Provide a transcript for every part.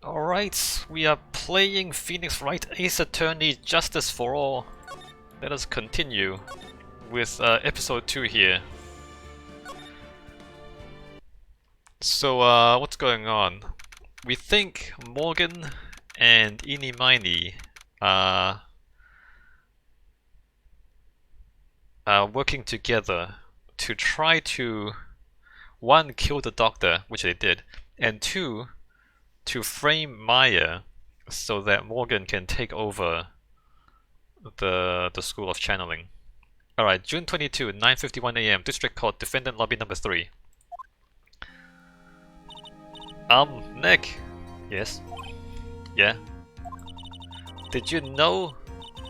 Alright, we are playing Phoenix Wright Ace Attorney Justice for All. Let us continue with episode 2 here. So, what's going on? We think Morgan and Eeny Meiny are working together to try to, one, kill the doctor, which they did, and two, to frame Maya so that Morgan can take over the School of Channeling. Alright, June 22, 9:51 AM, District Court, Defendant Lobby number 3. Nick. Yes? Yeah? Did you know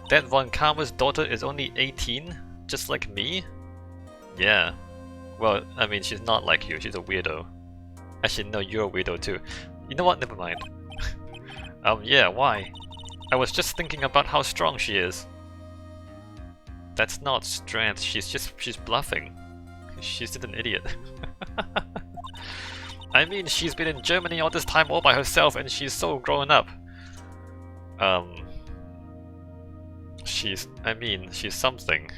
that Von Karma's daughter is only 18? Just like me? Yeah. Well, I mean, she's not like you, she's a weirdo. Actually, no, you're a weirdo too. You know what? Never mind. Yeah, why? I was just thinking about how strong she is. That's not strength, she's bluffing. She's just an idiot. I mean, she's been in Germany all this time all by herself and she's so grown up. She's something.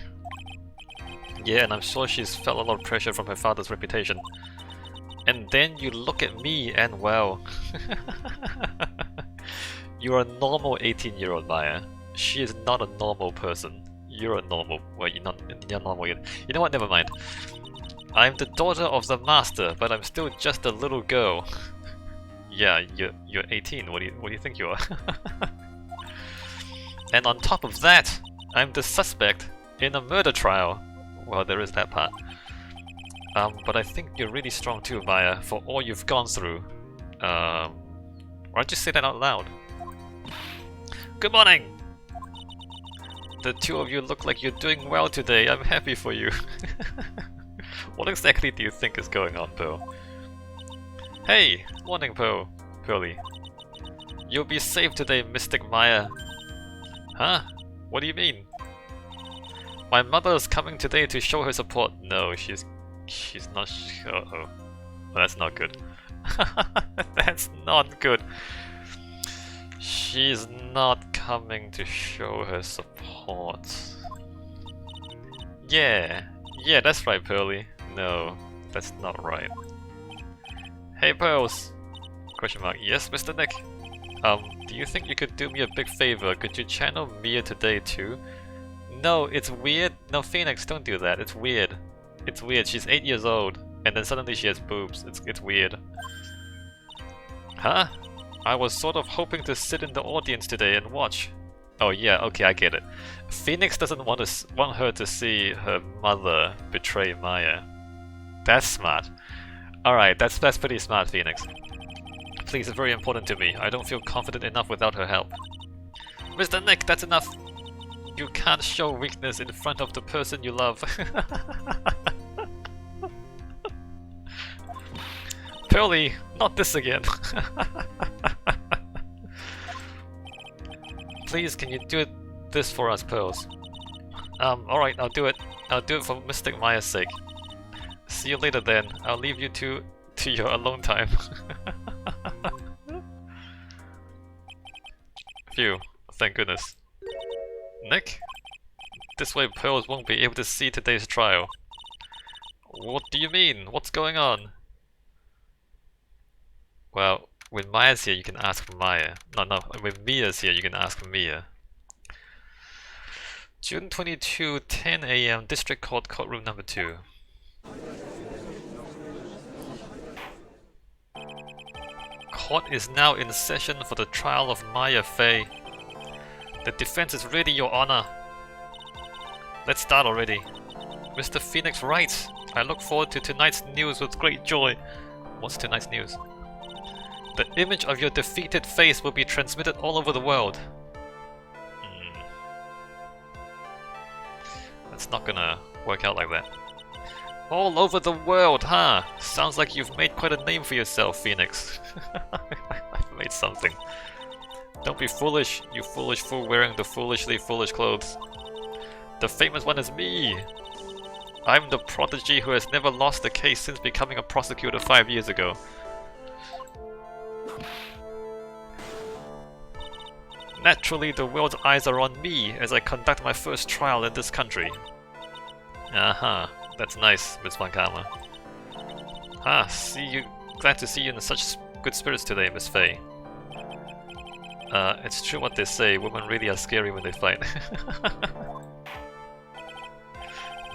Yeah, and I'm sure she's felt a lot of pressure from her father's reputation. And then you look at me and well... You're a normal 18-year-old Maya. She is not a normal person. You're a normal... Well, you're not normal yet. You know what, never mind. I'm the daughter of the master, but I'm still just a little girl. Yeah, you're 18. What do you think you are? And on top of that, I'm the suspect in a murder trial. Well, there is that part. But I think you're really strong too, Maya, for all you've gone through. Why don't you say that out loud? Good morning! The two of you look like you're doing well today. I'm happy for you. What exactly do you think is going on, Pearl? Hey! Morning, Pearly. You'll be safe today, Mystic Maya. Huh? What do you mean? My mother's coming today to show her support. No, she's not. Uh-oh. Well, that's not good. That's not good. She's not coming to show her support. Yeah, that's right, Pearly. No, that's not right. Hey, Pearls! Question mark. Yes, Mr. Nick? Do you think you could do me a big favor? Could you channel Mia today too? No, it's weird. No, Phoenix, don't do that. It's weird. It's weird. She's 8 years old, and then suddenly she has boobs. It's weird. Huh? I was sort of hoping to sit in the audience today and watch. Oh yeah, okay, I get it. Phoenix doesn't want her to see her mother betray Maya. That's smart. Alright, that's pretty smart, Phoenix. Please, it's very important to me. I don't feel confident enough without her help. Mr. Nick, that's enough! You can't show weakness in front of the person you love. Pearly, not this again. Please, can you do this for us, Pearls? Alright, I'll do it. I'll do it for Mystic Maya's sake. See you later then. I'll leave you to your alone time. Phew, thank goodness. Nick? This way Pearls won't be able to see today's trial. What do you mean? What's going on? Well, when Maya's here, you can ask Maya. No, when Mia's here, you can ask Mia. June 22, 10 AM, District Court, Courtroom number 2. Court is now in session for the trial of Maya Fey. The defense is ready, Your Honor. Let's start already. Mr. Phoenix Wright, I look forward to tonight's news with great joy. What's tonight's news? The image of your defeated face will be transmitted all over the world. That's not gonna work out like that. All over the world, huh? Sounds like you've made quite a name for yourself, Phoenix. I've made something. Don't be foolish, you foolish fool wearing the foolishly foolish clothes. The famous one is me! I'm the prodigy who has never lost a case since becoming a prosecutor 5 years ago. Naturally, the world's eyes are on me as I conduct my first trial in this country. Aha, that's nice, Miss Von Karma. Ah, glad to see you in such good spirits today, Miss Fey. It's true what they say, women really are scary when they fight.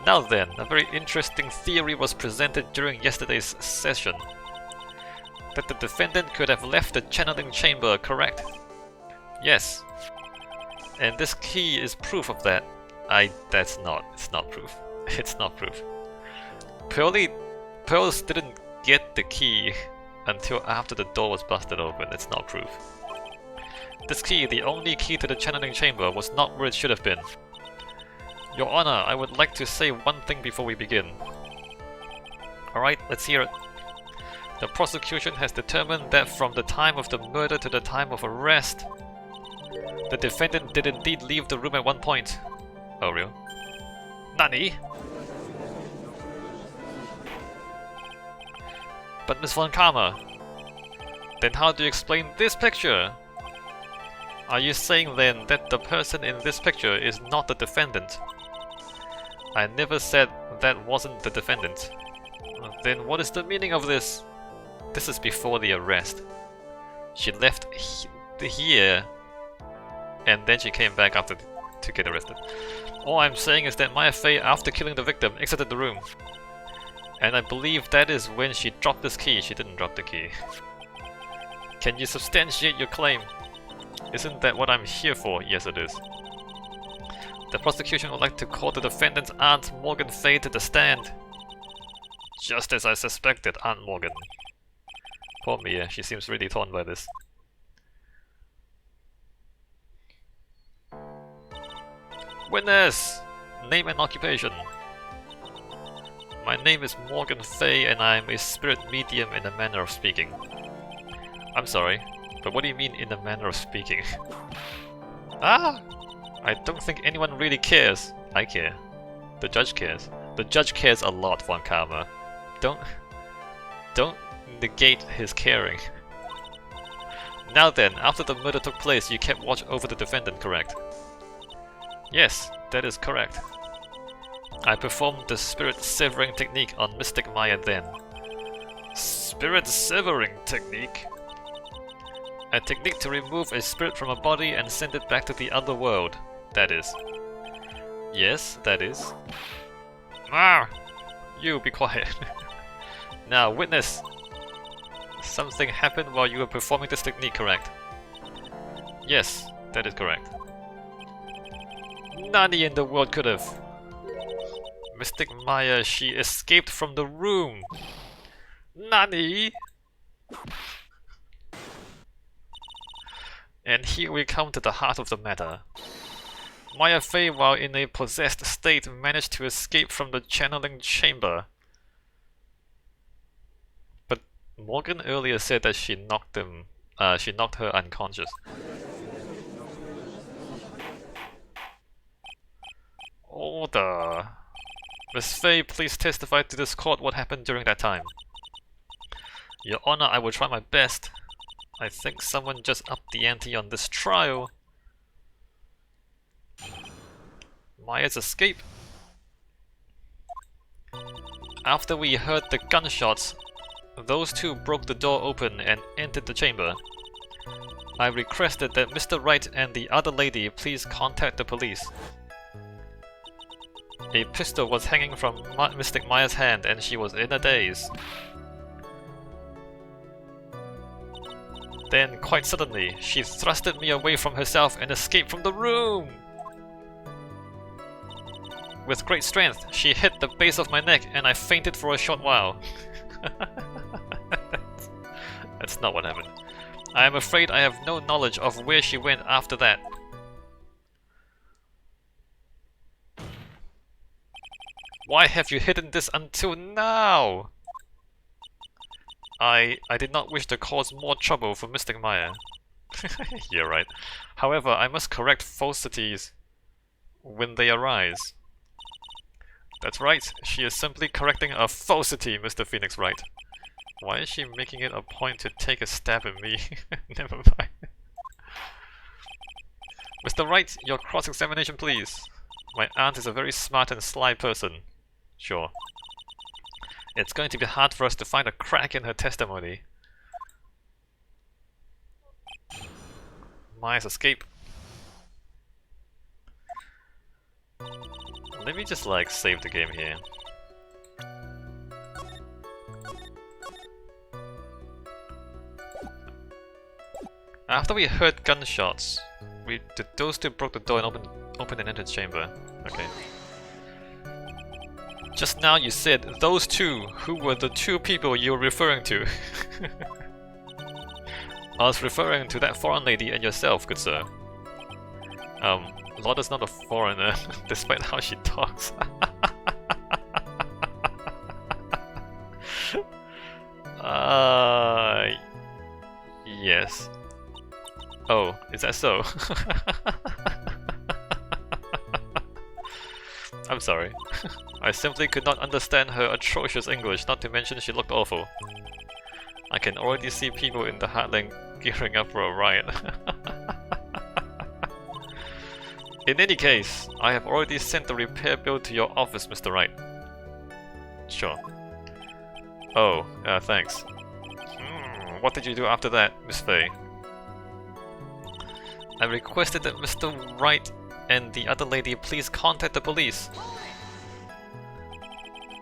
Now then, a very interesting theory was presented during yesterday's session. That the defendant could have left the channeling chamber, correct? Yes. And this key is proof of that. It's not proof. It's not proof. Pearls didn't get the key until after the door was busted open. It's not proof. This key, the only key to the channeling chamber, was not where it should have been. Your Honor, I would like to say one thing before we begin. Alright, let's hear it. The prosecution has determined that from the time of the murder to the time of arrest, the defendant did indeed leave the room at one point. Oh, real? Nani? But Miss Von Karma, then how do you explain this picture? Are you saying then that the person in this picture is not the defendant? I never said that wasn't the defendant. Then what is the meaning of this? This is before the arrest. She left here and then she came back after to get arrested. All I'm saying is that Maya Fey, after killing the victim, exited the room. And I believe that is when she dropped this key. She didn't drop the key. Can you substantiate your claim? Isn't that what I'm here for? Yes, it is. The prosecution would like to call the defendant's Aunt Morgan Fey to the stand. Just as I suspected, Aunt Morgan. Poor Mia, she seems really torn by this. Witness! Name and occupation. My name is Morgan Fey and I'm a spirit medium in a manner of speaking. I'm sorry, but what do you mean in a manner of speaking? Ah! I don't think anyone really cares. I care. The judge cares. The judge cares a lot, Von Karma. Don't negate his caring. Now then, after the murder took place, you kept watch over the defendant, correct? Yes, that is correct. I performed the spirit severing technique on Mystic Maya then. Spirit severing technique? A technique to remove a spirit from a body and send it back to the other world. That is. Yes, that is. Ah! You, be quiet. Now, witness. Something happened while you were performing this technique, correct? Yes, that is correct. Nani in the world could have? Mystic Maya, she escaped from the room. Nani? And here we come to the heart of the matter. Maya Fey, while in a possessed state, managed to escape from the channeling chamber. But Morgan earlier said that she knocked her unconscious. Order. Miss Fey, please testify to this court what happened during that time. Your Honor, I will try my best. I think someone just upped the ante on this trial. Maya's escape. After we heard the gunshots, those two broke the door open and entered the chamber. I requested that Mr. Wright and the other lady please contact the police. A pistol was hanging from Mystic Maya's hand and she was in a daze. Then, quite suddenly, she thrusted me away from herself and escaped from the room! With great strength, she hit the base of my neck and I fainted for a short while. That's not what happened. I am afraid I have no knowledge of where she went after that. Why have you hidden this until now? I did not wish to cause more trouble for Mystic Maya. You're right. However, I must correct falsities when they arise. That's right, she is simply correcting a falsity, Mr. Phoenix Wright. Why is she making it a point to take a stab at me? Never mind. Mr. Wright, your cross-examination please. My aunt is a very smart and sly person. Sure. It's going to be hard for us to find a crack in her testimony. Maya's escape. Let me just like save the game here. After we heard gunshots, those two broke the door and opened an entrance chamber. Okay. Just now you said those two. Who were the two people you were referring to? I was referring to that foreign lady and yourself, good sir. Lotta's not a foreigner, despite how she talks. Yes. Oh, is that so? I'm sorry. I simply could not understand her atrocious English, not to mention she looked awful. I can already see people in the Heartland gearing up for a riot. In any case, I have already sent the repair bill to your office, Mr. Wright. Sure. Oh, thanks. What did you do after that, Miss Fay? I requested that Mr. Wright and the other lady please contact the police.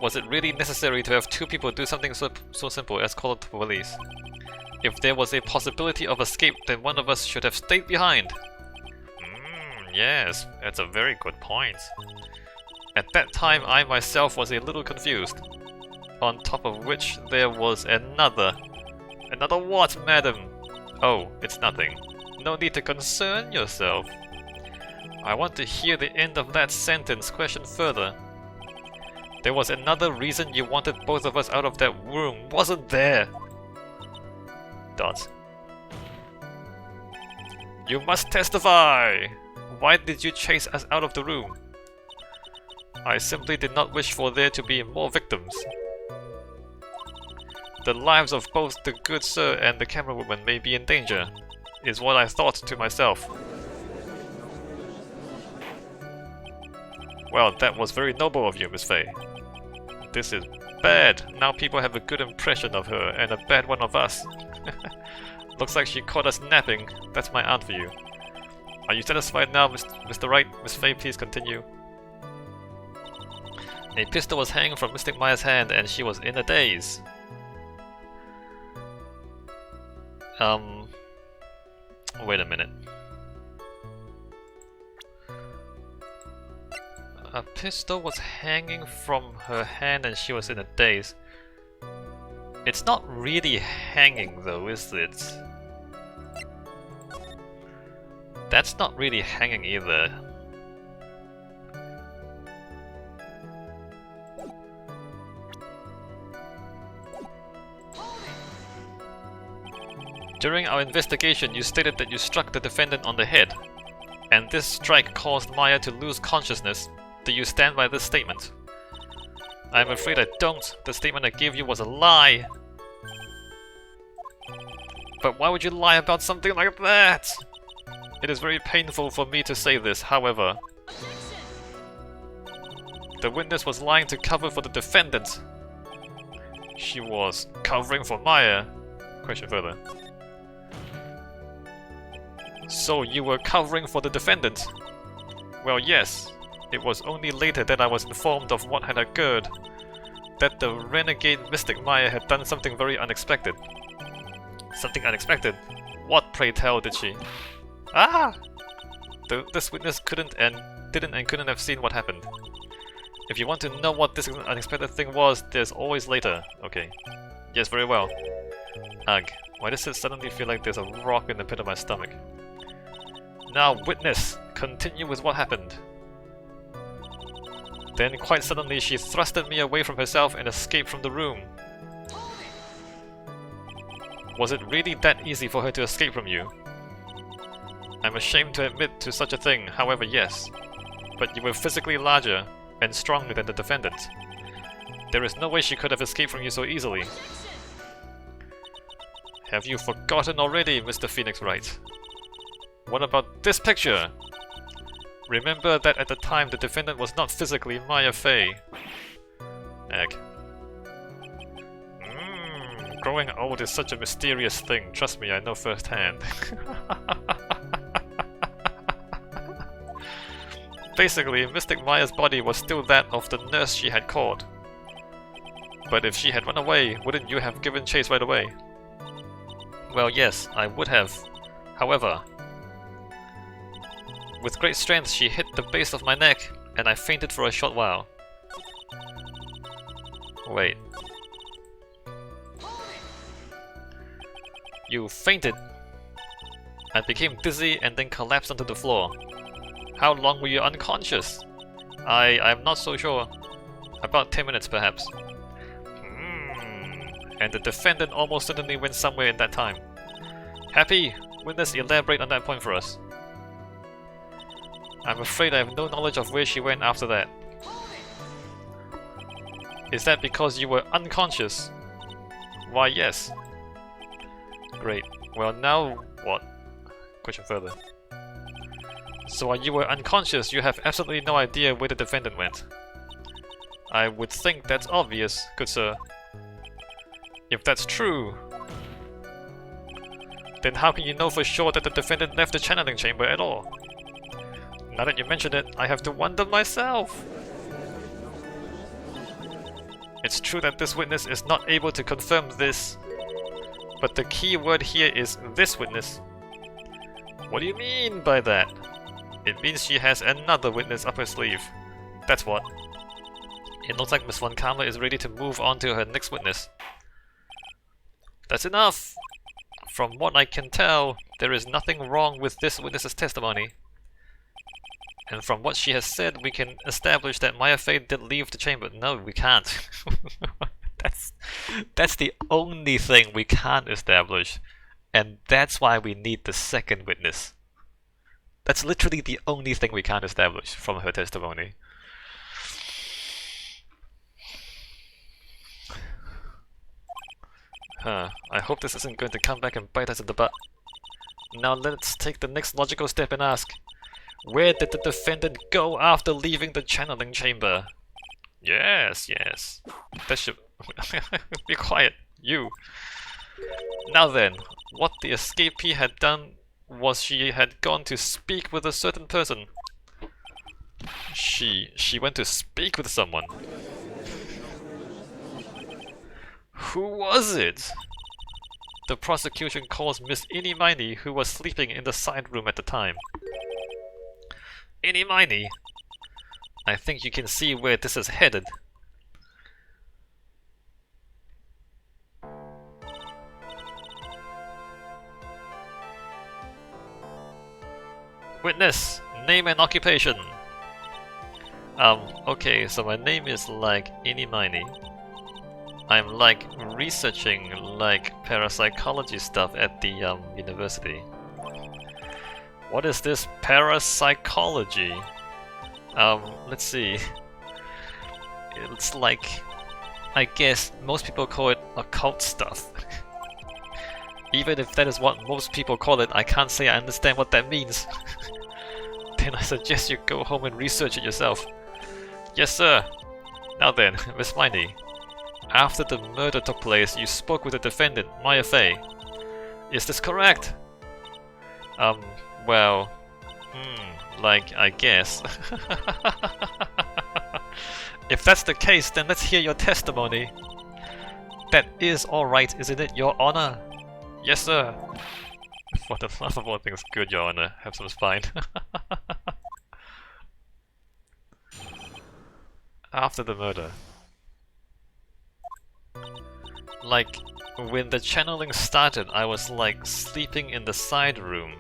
Was it really necessary to have two people do something so simple as call the police? If there was a possibility of escape, then one of us should have stayed behind. Yes, that's a very good point. At that time, I myself was a little confused. On top of which, there was another. Another what, madam? Oh, it's nothing. No need to concern yourself. I want to hear the end of that sentence questioned further. There was another reason you wanted both of us out of that room, wasn't there? Dot. You must testify! Why did you chase us out of the room? I simply did not wish for there to be more victims. The lives of both the good sir and the camera woman may be in danger, is what I thought to myself. Well, that was very noble of you, Miss Fay. This is bad. Now people have a good impression of her and a bad one of us. Looks like she caught us napping. That's my aunt for you. Are you satisfied now, Mr. Wright? Miss Fay, please continue. A pistol was hanging from Mystic Maya's hand and she was in a daze. Wait a minute. A pistol was hanging from her hand and she was in a daze. It's not really hanging though, is it? That's not really hanging either. During our investigation, you stated that you struck the defendant on the head, and this strike caused Maya to lose consciousness. Do you stand by this statement? I'm afraid I don't. The statement I gave you was a lie. But why would you lie about something like that? It is very painful for me to say this, however. The witness was lying to cover for the defendant. She was covering for Maya. Question further. So you were covering for the defendant? Well, yes. It was only later that I was informed of what had occurred. That the renegade Mystic Maya had done something very unexpected. Something unexpected? What, pray tell, did she? Ah! This witness couldn't have seen what happened. If you want to know what this unexpected thing was, there's always later. Okay. Yes, very well. Ugh, why does it suddenly feel like there's a rock in the pit of my stomach? Now, witness, continue with what happened. Then, quite suddenly, she thrusted me away from herself and escaped from the room. Was it really that easy for her to escape from you? I'm ashamed to admit to such a thing, however, yes. But you were physically larger and stronger than the defendant. There is no way she could have escaped from you so easily. Have you forgotten already, Mr. Phoenix Wright? What about this picture? Remember that at the time the defendant was not physically Maya Fey. Egg. Growing old is such a mysterious thing. Trust me, I know firsthand. Basically, Mystic Maya's body was still that of the nurse she had caught. But if she had run away, wouldn't you have given chase right away? Well, yes, I would have. However, with great strength she hit the base of my neck, and I fainted for a short while. Wait. You fainted? I became dizzy and then collapsed onto the floor. How long were you unconscious? I'm not so sure. About 10 minutes perhaps. And the defendant almost certainly went somewhere in that time. Happy, witness elaborate on that point for us. I'm afraid I have no knowledge of where she went after that. Is that because you were unconscious? Why, yes. Great. Well, now what? Question further. So while you were unconscious, you have absolutely no idea where the defendant went. I would think that's obvious, good sir. If that's true, then how can you know for sure that the defendant left the channeling chamber at all? Now that you mention it, I have to wonder myself. It's true that this witness is not able to confirm this, but the key word here is this witness. What do you mean by that? It means she has another witness up her sleeve. That's what. It looks like Miss Von Karma is ready to move on to her next witness. That's enough! From what I can tell, there is nothing wrong with this witness's testimony. And from what she has said, we can establish that Maya Fey did leave the chamber. No, we can't. That's the only thing we can't establish. And that's why we need the second witness. That's literally the only thing we can't establish from her testimony. I hope this isn't going to come back and bite us in the butt. Now let's take the next logical step and ask, where did the defendant go after leaving the channeling chamber? Yes. That should... Be quiet, you. Now then, what the escapee had done was she had gone to speak with a certain person. She went to speak with someone. Who was it? The prosecution calls Miss Inimini, who was sleeping in the side room at the time. Inimini? I think you can see where this is headed. Witness, name and occupation. Okay, so my name is like Inimini. I'm like researching like parapsychology stuff at the university. What is this parapsychology? Let's see. It's like, I guess most people call it occult stuff. Even if that is what most people call it, I can't say I understand what that means. Then I suggest you go home and research it yourself. Yes, sir. Now then, Miss Miney. After the murder took place, you spoke with the defendant, Maya Fey. Is this correct? Well... like, I guess. If that's the case, then let's hear your testimony. That is alright, isn't it, Your Honor? Yes, sir. For the love of all things good, Your Honor. Have some spine. After the murder. Like, when the channeling started, I was like sleeping in the side room.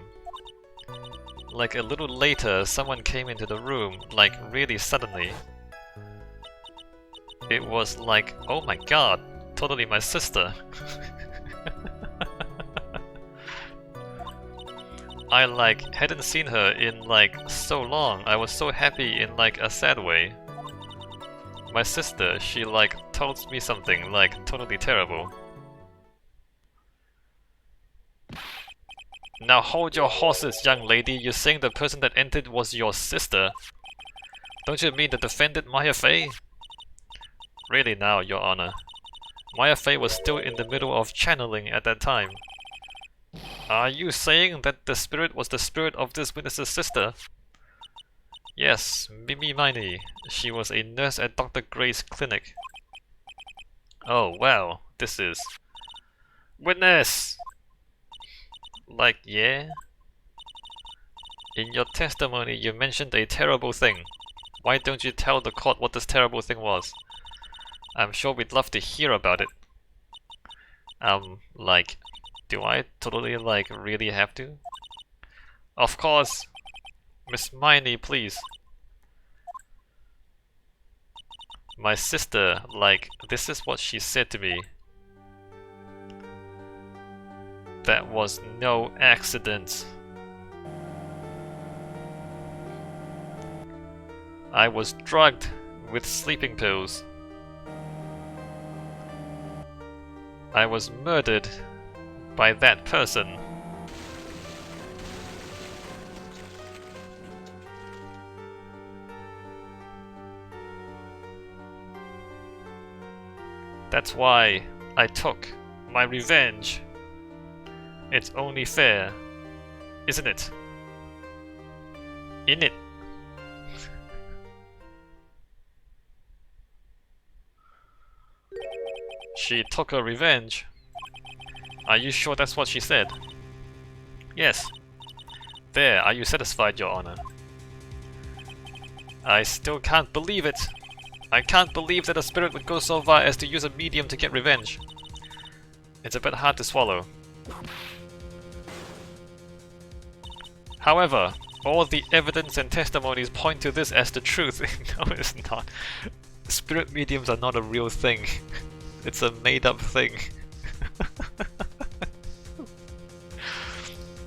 Like a little later, someone came into the room, like really suddenly. It was like, oh my god, totally my sister. I like hadn't seen her in like so long. I was so happy in like a sad way. My sister, she like told me something like totally terrible. Now hold your horses, young lady. You're saying the person that entered was your sister? Don't you mean the defendant Maya Fey? Really now, Your Honor. Maya Fey was still in the middle of channeling at that time. Are you saying that the spirit was the spirit of this witness's sister? Yes, Mimi Miney. She was a nurse at Dr. Gray's clinic. Oh, wow. This is... Witness! Like, yeah? In your testimony, you mentioned a terrible thing. Why don't you tell the court what this terrible thing was? I'm sure we'd love to hear about it. Like, do I totally, like, really have to? Of course! Miss Miney, please. My sister, like, this is what she said to me. That was no accident. I was drugged with sleeping pills. I was murdered by that person. That's why I took my revenge. It's only fair, isn't it? In it. She took her revenge. Are you sure that's what she said? Yes. There, are you satisfied, Your Honor? I still can't believe it. I can't believe that a spirit would go so far as to use a medium to get revenge. It's a bit hard to swallow. However, all the evidence and testimonies point to this as the truth. No, it's not. Spirit mediums are not a real thing. It's a made-up thing.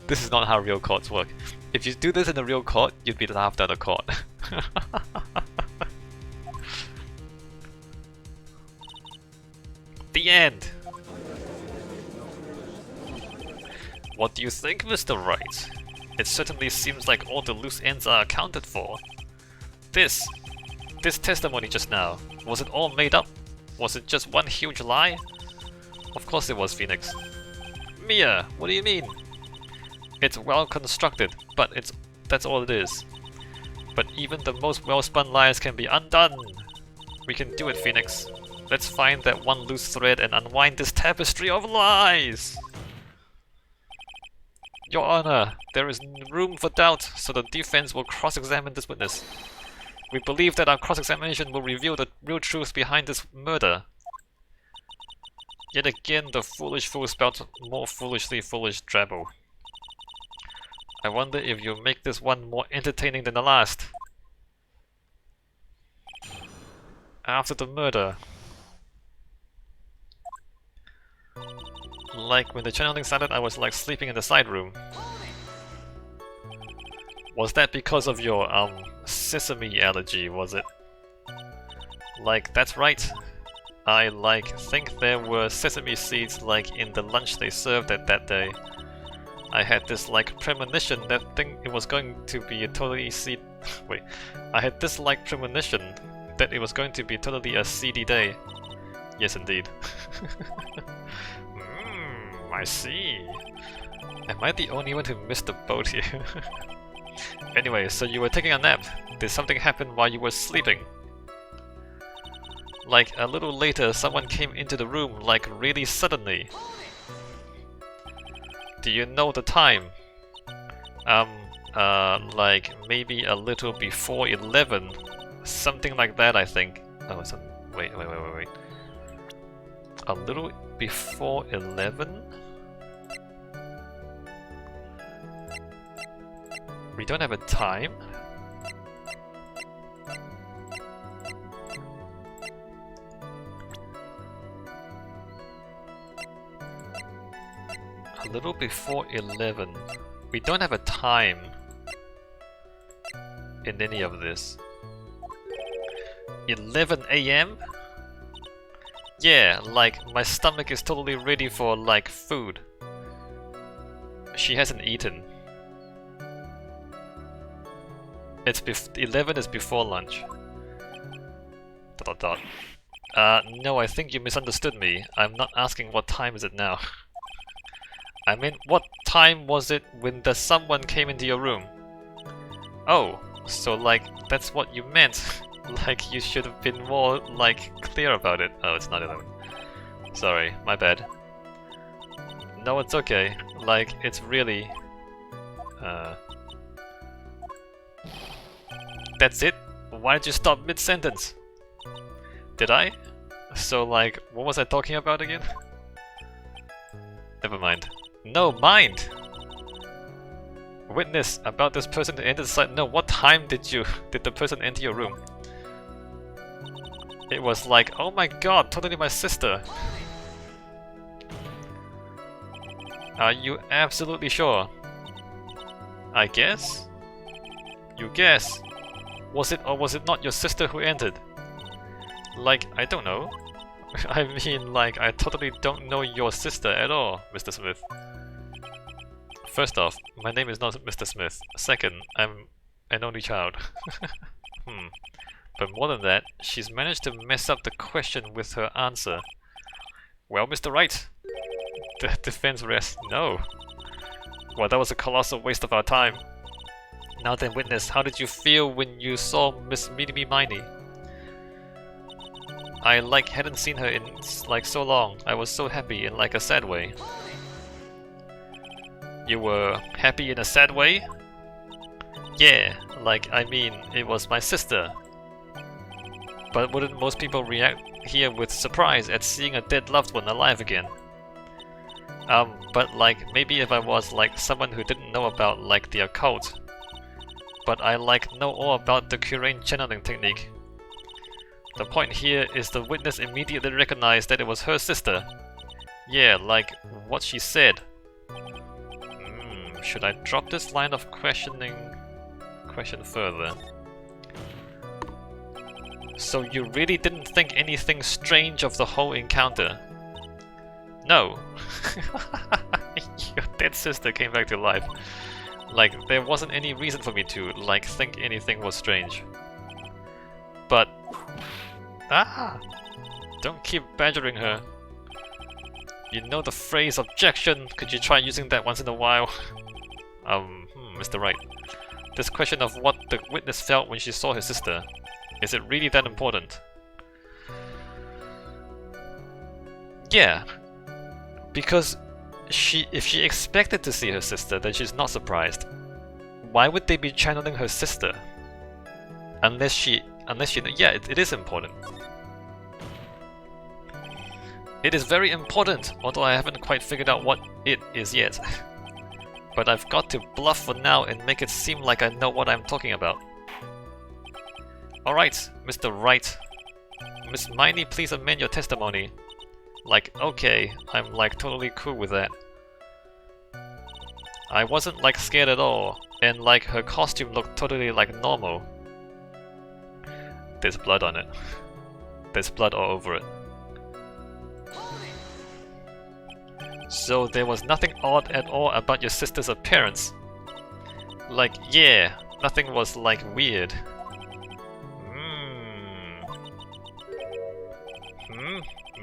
This is not how real courts work. If you do this in a real court, you'd be laughed out of court. The end! What do you think, Mr. Wright? It certainly seems like all the loose ends are accounted for. This testimony just now, was it all made up? Was it just one huge lie? Of course it was, Phoenix. Mia, what do you mean? It's well constructed, but that's all it is. But even the most well-spun lies can be undone. We can do it, Phoenix. Let's find that one loose thread and unwind this tapestry of lies! Your Honor, there is room for doubt, so the defense will cross-examine this witness. We believe that our cross-examination will reveal the real truth behind this murder. Yet again, the foolish fool spelt more foolishly foolish drabble. I wonder if you'll make this one more entertaining than the last. After the murder. Like, when the channeling started, I was like sleeping in the side room. Was that because of your, sesame allergy, was it? Like, that's right. I, think there were sesame seeds, in the lunch they served that day. I had this, premonition that it was going to be a totally Wait. I had this, premonition that it was going to be totally a seedy day. Yes, indeed. I see. Am I the only one who missed the boat here? Anyway, so you were taking a nap. Did something happen while you were sleeping? Like, a little later, someone came into the room, really suddenly. Do you know the time? Maybe a little before 11. Something like that, I think. Oh, wait. A little before 11? We don't have a time? A little before 11. We don't have a time in any of this. 11 AM? Yeah, my stomach is totally ready for, food. She hasn't eaten. It's 11 is before lunch. ... No, I think you misunderstood me. I'm not asking what time is it now. I mean, what time was it when the someone came into your room? Oh, so like, that's what you meant. Like, you should have been more, like, clear about it. Oh, it's not 11. Sorry, my bad. No, it's okay. Like, it's really... That's it? Why did you stop mid-sentence? Did I? So, like, what was I talking about again? Never mind. No, mind! Witness, about this person who entered the site. No, what time did the person enter your room? It was like, oh my god, totally my sister. Are you absolutely sure? I guess? You guess? Was it or was it not your sister who entered? Like, I don't know. I mean, like, I totally don't know your sister at all, Mr. Smith. First off, my name is not Mr. Smith. Second, I'm an only child. But more than that, she's managed to mess up the question with her answer. Well, Mr. Wright, the defense rests. No. Well, that was a colossal waste of our time. Now then, witness, how did you feel when you saw Miss Meeny Miney? I like hadn't seen her in like so long. I was so happy in like a sad way. You were happy in a sad way? Yeah, like I mean, it was my sister. But wouldn't most people react here with surprise at seeing a dead loved one alive again? But like maybe if I was like someone who didn't know about like the occult. But I like know all about the Kurain channeling technique. The point here is the witness immediately recognized that it was her sister. Yeah, like what she said. Should I drop this line of question further? So you really didn't think anything strange of the whole encounter? No. Your dead sister came back to life. Like, there wasn't any reason for me to, like, think anything was strange. But... Don't keep badgering her. You know the phrase objection, could you try using that once in a while? Mr. Wright. This question of what the witness felt when she saw her sister, is it really that important? Yeah. Because if she expected to see her sister, then she's not surprised. Why would they be channeling her sister? Unless she yeah, it is important. It is very important, although I haven't quite figured out what it is yet. But I've got to bluff for now and make it seem like I know what I'm talking about. Alright, Mr. Wright. Miss Miney, please amend your testimony. Like, okay, I'm like totally cool with that. I wasn't like scared at all, and like her costume looked totally like normal. There's blood on it. There's blood all over it. So there was nothing odd at all about your sister's appearance? Like, yeah, nothing was like weird.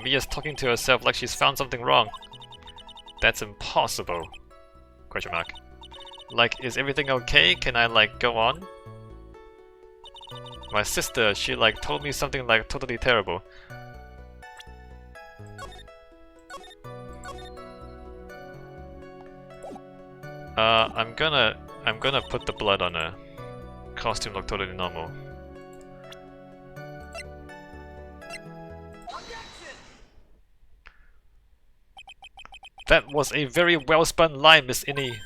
Mia's talking to herself like she's found something wrong. That's impossible. Question mark. Like, is everything okay? Can I like go on? My sister, she like told me something like totally terrible. I'm gonna put the blood on her. Costume looked totally normal. That was a very well-spun lie, Miss Innie.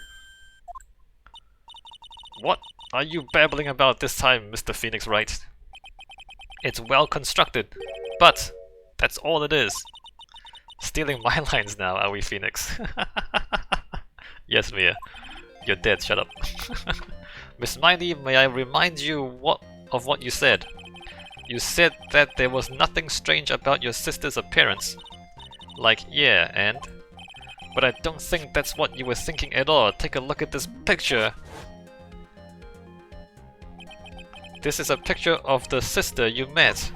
What are you babbling about this time, Mr. Phoenix Wright? It's well constructed, but that's all it is. Stealing my lines now, are we, Phoenix? Yes, Mia. You're dead, shut up. Miss Miney, may I remind you of what you said? You said that there was nothing strange about your sister's appearance. Like, yeah, and... But I don't think that's what you were thinking at all. Take a look at this picture. This is a picture of the sister you met.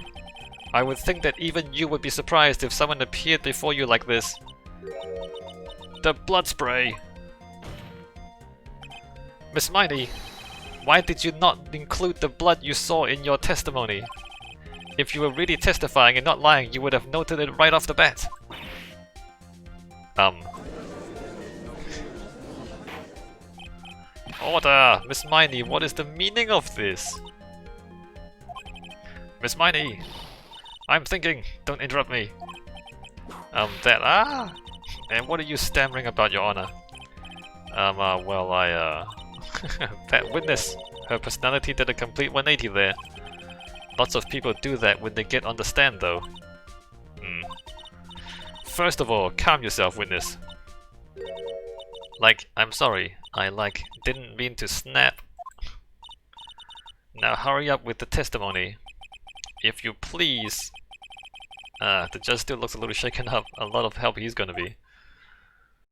I would think that even you would be surprised if someone appeared before you like this. The blood spray! Miss Miney, why did you not include the blood you saw in your testimony? If you were really testifying and not lying, you would have noted it right off the bat. Order! Miss Miney, what is the meaning of this? Miss Miney! I'm thinking! Don't interrupt me! And what are you stammering about, Your Honor? That witness, her personality did a complete 180 there. Lots of people do that when they get on the stand, though. First of all, calm yourself, witness. I'm sorry. I, didn't mean to snap. Now hurry up with the testimony. If you please. The judge still looks a little shaken up. A lot of help he's gonna be.